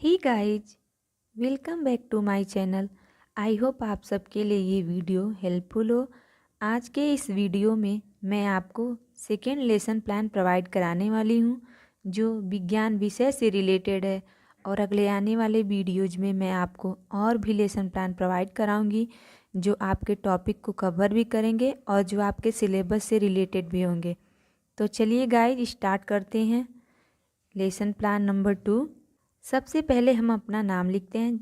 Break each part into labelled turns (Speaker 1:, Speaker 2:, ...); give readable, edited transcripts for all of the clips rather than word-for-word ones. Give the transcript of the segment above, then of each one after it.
Speaker 1: Hey guys, welcome back to my channel. I hope आप सबके लिए ये वीडियो हेल्पफुल हो। आज के इस वीडियो में मैं आपको सेकेंड लेसन प्लान प्रोवाइड कराने वाली हूँ जो विज्ञान विषय से रिलेटेड है। और अगले आने वाले वीडियोज में मैं आपको और भी लेसन प्लान प्रोवाइड कराऊंगी जो आपके टॉपिक को कवर भी करेंगे और जो आपके सिलेबस से रिलेटेड भी होंगे। तो चलिए गाइज स्टार्ट करते हैं। Lesson plan number 2। सबसे पहले हम अपना नाम लिखते हैं,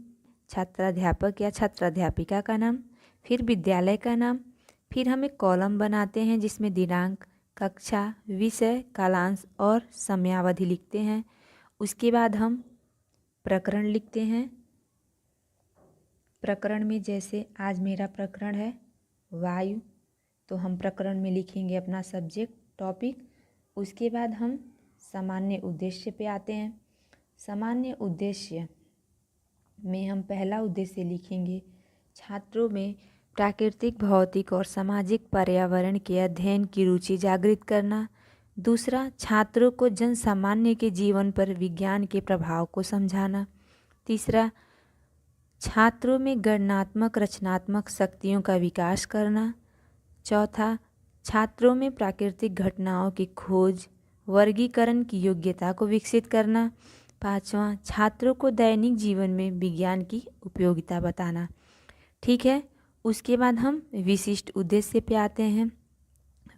Speaker 1: छात्राध्यापक या छात्राध्यापिका का नाम, फिर विद्यालय का नाम, फिर हम एक कॉलम बनाते हैं जिसमें दिनांक, कक्षा, विषय, कालांश और समयावधि लिखते हैं। उसके बाद हम प्रकरण लिखते हैं। प्रकरण में जैसे आज मेरा प्रकरण है वायु, तो हम प्रकरण में लिखेंगे अपना सब्जेक्ट टॉपिक। उसके बाद हम सामान्य उद्देश्य पे आते हैं। सामान्य उद्देश्य में हम पहला उद्देश्य लिखेंगे छात्रों में प्राकृतिक, भौतिक और सामाजिक पर्यावरण के अध्ययन की रुचि जागृत करना। दूसरा, छात्रों को जन सामान्य के जीवन पर विज्ञान के प्रभाव को समझाना। तीसरा, छात्रों में गणनात्मक रचनात्मक शक्तियों का विकास करना। चौथा, छात्रों में प्राकृतिक घटनाओं की खोज, वर्गीकरण की योग्यता को विकसित करना। पांचवा, छात्रों को दैनिक जीवन में विज्ञान की उपयोगिता बताना। ठीक है, उसके बाद हम विशिष्ट उद्देश्य पे आते हैं।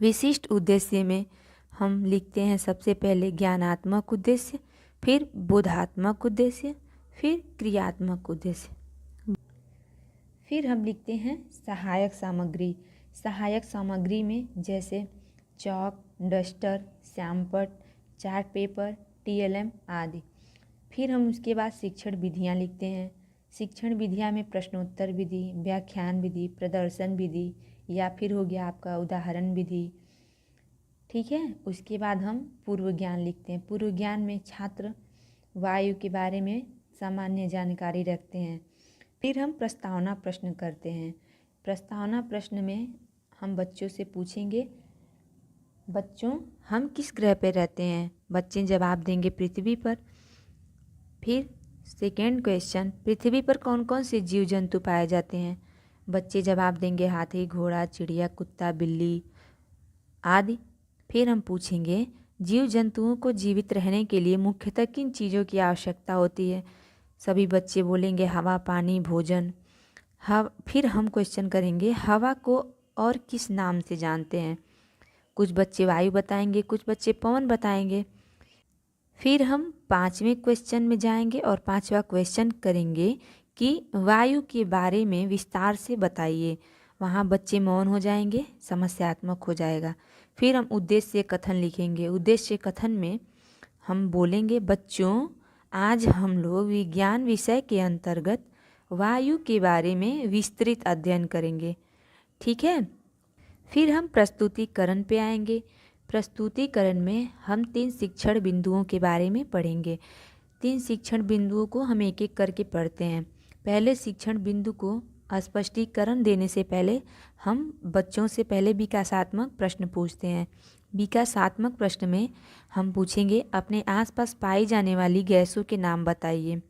Speaker 1: विशिष्ट उद्देश्य में हम लिखते हैं सबसे पहले ज्ञानात्मक उद्देश्य, फिर बोधात्मक उद्देश्य, फिर क्रियात्मक उद्देश्य, फिर हम लिखते हैं सहायक सामग्री। सहायक सामग्री में जैसे चॉक, डस्टर, श्यामपट्ट, चार्ट पेपर, टीएलएम आदि। फिर हम उसके बाद शिक्षण विधियाँ लिखते हैं। शिक्षण विधियाँ में प्रश्नोत्तर विधि, व्याख्यान विधि, प्रदर्शन विधि या फिर हो गया आपका उदाहरण विधि। ठीक है, उसके बाद हम पूर्व ज्ञान लिखते हैं। पूर्व ज्ञान में छात्र वायु के बारे में सामान्य जानकारी रखते हैं। फिर हम प्रस्तावना प्रश्न करते हैं। प्रस्तावना प्रश्न में हम बच्चों से पूछेंगे, बच्चों हम किस ग्रह पर रहते हैं? बच्चे जवाब देंगे पृथ्वी पर। फिर सेकेंड क्वेश्चन, पृथ्वी पर कौन कौन से जीव जंतु पाए जाते हैं? बच्चे जवाब देंगे हाथी, घोड़ा, चिड़िया, कुत्ता, बिल्ली आदि। फिर हम पूछेंगे जीव जंतुओं को जीवित रहने के लिए मुख्यतः किन चीज़ों की आवश्यकता होती है? सभी बच्चे बोलेंगे हवा, पानी, भोजन। फिर हम क्वेश्चन करेंगे हवा को और किस नाम से जानते हैं? कुछ बच्चे वायु बताएंगे, कुछ बच्चे पवन बताएंगे। फिर हम पांचवें क्वेश्चन में जाएंगे और पांचवा क्वेश्चन करेंगे कि वायु के बारे में विस्तार से बताइए। वहाँ बच्चे मौन हो जाएंगे, समस्यात्मक हो जाएगा। फिर हम उद्देश्य कथन लिखेंगे। उद्देश्य कथन में हम बोलेंगे बच्चों आज हम लोग विज्ञान विषय के अंतर्गत वायु के बारे में विस्तृत अध्ययन करेंगे। ठीक है, फिर हम प्रस्तुतिकरण पे आएंगे। प्रस्तुतिकरण में हम 3 शिक्षण बिंदुओं के बारे में पढ़ेंगे। 3 शिक्षण बिंदुओं को हम एक एक करके पढ़ते हैं। पहले शिक्षण बिंदु को स्पष्टीकरण देने से पहले हम बच्चों से पहले विकासात्मक प्रश्न पूछते हैं। विकासात्मक प्रश्न में हम पूछेंगे अपने आसपास पाई जाने वाली गैसों के नाम बताइए।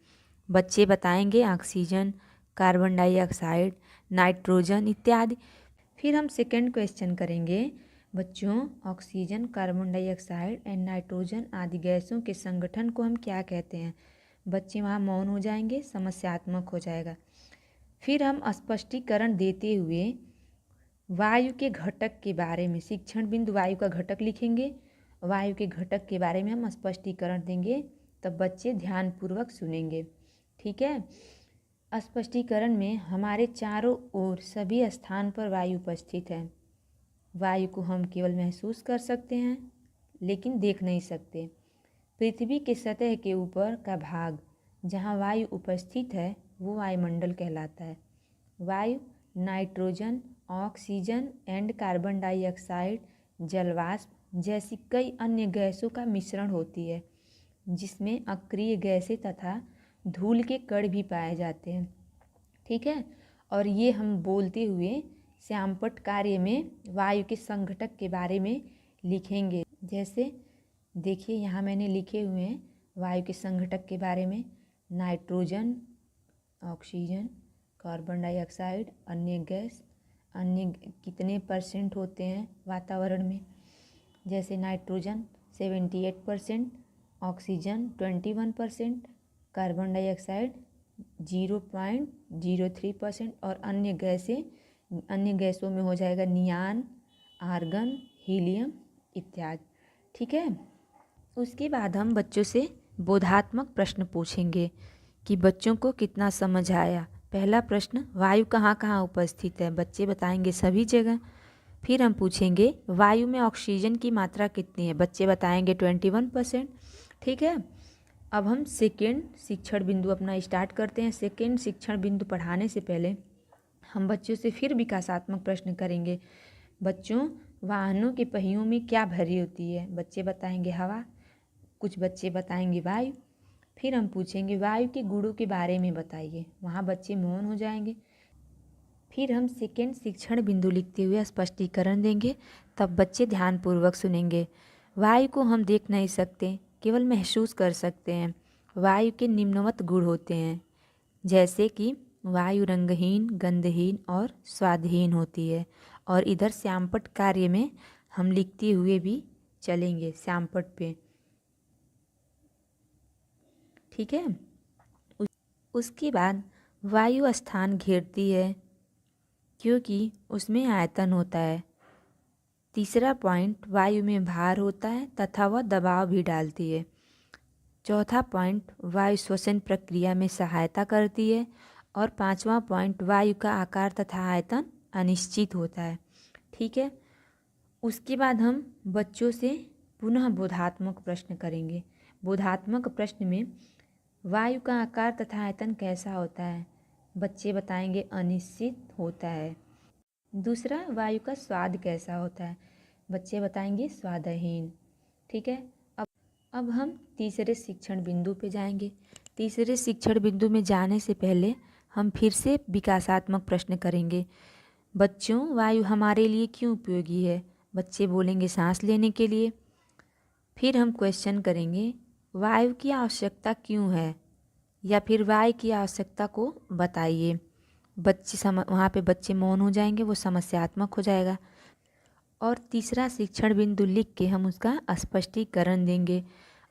Speaker 1: बच्चे बताएंगे ऑक्सीजन, कार्बन डाइऑक्साइड, नाइट्रोजन इत्यादि। फिर हम सेकंड क्वेश्चन करेंगे बच्चों oxygen, carbon dioxide and nitrogen आदि गैसों के संगठन को हम क्या कहते हैं? बच्चे वहाँ मौन हो जाएंगे, समस्यात्मक हो जाएगा। फिर हम स्पष्टीकरण देते हुए वायु के घटक के बारे में, शिक्षण बिंदु वायु का घटक लिखेंगे। वायु के घटक के बारे में हम स्पष्टीकरण देंगे, तब बच्चे ध्यानपूर्वक सुनेंगे। ठीक है, स्पष्टीकरण में हमारे चारों ओर सभी स्थान पर वायु उपस्थित है। वायु को हम केवल महसूस कर सकते हैं लेकिन देख नहीं सकते। पृथ्वी के सतह के ऊपर का भाग जहाँ वायु उपस्थित है वो वायुमंडल कहलाता है। वायु nitrogen, oxygen and carbon dioxide, जलवाष्प जैसी कई अन्य गैसों का मिश्रण होती है जिसमें अक्रिय गैसें तथा धूल के कण भी पाए जाते हैं। ठीक है, और ये हम बोलते हुए श्यामपट्ट कार्य में वायु के संघटक के बारे में लिखेंगे। जैसे देखिए यहाँ मैंने लिखे हुए हैं वायु के संघटक के बारे में। नाइट्रोजन, ऑक्सीजन, कार्बन डाइऑक्साइड, अन्य गैस, अन्य कितने परसेंट होते हैं वातावरण में। जैसे नाइट्रोजन 78%, ऑक्सीजन 21%, कार्बन डाइऑक्साइड 0.03% और अन्य गैसों में हो जाएगा नियान, आर्गन, हीलियम इत्यादि। ठीक है। उसके बाद हम बच्चों से बोधात्मक प्रश्न पूछेंगे कि बच्चों को कितना समझ आया। पहला प्रश्न, वायु कहाँ कहाँ उपस्थित है? बच्चे बताएंगे सभी जगह। फिर हम पूछेंगे वायु में ऑक्सीजन की मात्रा कितनी है? बच्चे बताएंगे 21%। ठीक है। अब हम सेकेंड शिक्षण बिंदु अपना स्टार्ट करते हैं। सेकेंड शिक्षण बिंदु पढ़ाने से पहले हम बच्चों से फिर विकासात्मक प्रश्न करेंगे। बच्चों, वाहनों के पहियों में क्या भरी होती है? बच्चे बताएंगे हवा, कुछ बच्चे बताएंगे वायु। फिर हम पूछेंगे वायु के गुणों के बारे में बताइए। वहाँ बच्चे मौन हो जाएंगे। फिर हम सेकेंड शिक्षण बिंदु लिखते हुए स्पष्टीकरण देंगे, तब बच्चे ध्यानपूर्वक सुनेंगे। वायु को हम देख नहीं सकते, केवल महसूस कर सकते हैं। वायु के निम्नवत गुण होते हैं, जैसे कि वायु रंगहीन, गंधहीन और स्वादहीन होती है। और इधर श्यामपट्ट कार्य में हम लिखते हुए भी चलेंगे श्यामपट्ट पे। ठीक है। उसके बाद वायु स्थान घेरती है क्योंकि उसमें आयतन होता है। तीसरा पॉइंट, वायु में भार होता है तथा वह दबाव भी डालती है। चौथा पॉइंट, वायु श्वसन प्रक्रिया में सहायता करती है। और पांचवा पॉइंट, वायु का आकार तथा आयतन अनिश्चित होता है। ठीक है। उसके बाद हम बच्चों से पुनः बोधात्मक प्रश्न करेंगे। बोधात्मक प्रश्न में वायु का आकार तथा आयतन कैसा होता है? बच्चे बताएंगे अनिश्चित होता है। दूसरा, वायु का स्वाद कैसा होता है? बच्चे बताएंगे स्वादहीन। ठीक है। अब हम तीसरे शिक्षण बिंदु पे जाएंगे। तीसरे शिक्षण बिंदु में जाने से पहले हम फिर से विकासात्मक प्रश्न करेंगे। बच्चों, वायु हमारे लिए क्यों उपयोगी है? बच्चे बोलेंगे सांस लेने के लिए। फिर हम क्वेश्चन करेंगे, वायु की आवश्यकता क्यों है? या फिर वायु की आवश्यकता को बताइए। वहाँ पे बच्चे मौन हो जाएंगे, वो समस्यात्मक हो जाएगा। और तीसरा शिक्षण बिंदु लिख के हम उसका स्पष्टीकरण देंगे।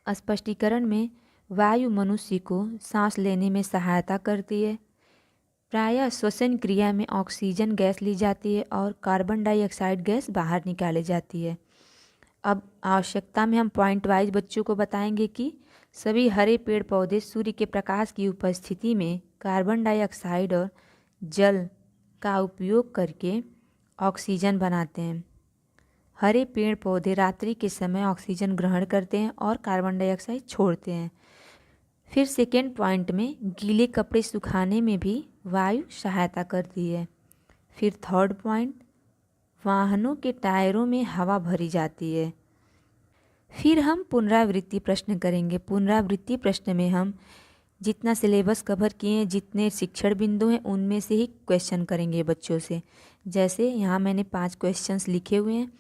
Speaker 1: स्पष्टीकरण में वायु मनुष्य को सांस लेने में सहायता करती है। प्रायः श्वसन क्रिया में ऑक्सीजन गैस ली जाती है और कार्बन डाइऑक्साइड गैस बाहर निकाली जाती है। अब आवश्यकता में हम पॉइंट वाइज बच्चों को बताएंगे कि सभी हरे पेड़ पौधे सूर्य के प्रकाश की उपस्थिति में कार्बन डाइऑक्साइड और जल का उपयोग करके ऑक्सीजन बनाते हैं। हरे पेड़ पौधे रात्रि के समय ऑक्सीजन ग्रहण करते हैं और कार्बन डाइऑक्साइड छोड़ते हैं। फिर सेकेंड पॉइंट में गीले कपड़े सुखाने में भी वायु सहायता करती है। फिर थर्ड पॉइंट, वाहनों के टायरों में हवा भरी जाती है। फिर हम पुनरावृत्ति प्रश्न करेंगे। पुनरावृत्ति प्रश्न में हम जितना सिलेबस कवर किए हैं, जितने शिक्षण बिंदु हैं, उनमें से ही क्वेश्चन करेंगे बच्चों से। जैसे यहाँ मैंने 5 क्वेश्चंस लिखे हुए हैं।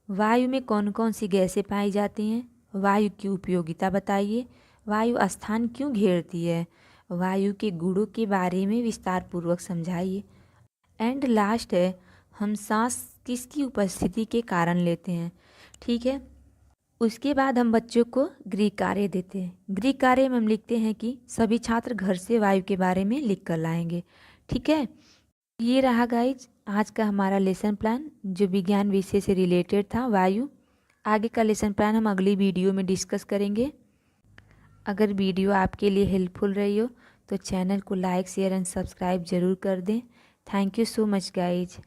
Speaker 1: वायु में कौन कौन सी गैसें पाई जाती हैं? वायु की उपयोगिता बताइए। वायु स्थान क्यों घेरती है? वायु के गुणों के बारे में विस्तार पूर्वक समझाइए। एंड लास्ट है, हम सांस किसकी उपस्थिति के कारण लेते हैं। ठीक है। उसके बाद हम बच्चों को गृह कार्य देते हैं। गृह कार्य में हम लिखते हैं कि सभी छात्र घर से वायु के बारे में लिख कर लाएंगे। ठीक है। ये रहा गाइज आज का हमारा लेसन प्लान, जो विज्ञान विषय से रिलेटेड था, वायु। आगे का लेसन प्लान हम अगली वीडियो में डिस्कस करेंगे। अगर वीडियो आपके लिए हेल्पफुल रही हो तो चैनल को लाइक, शेयर एंड सब्सक्राइब ज़रूर कर दें। Thank you so much guys.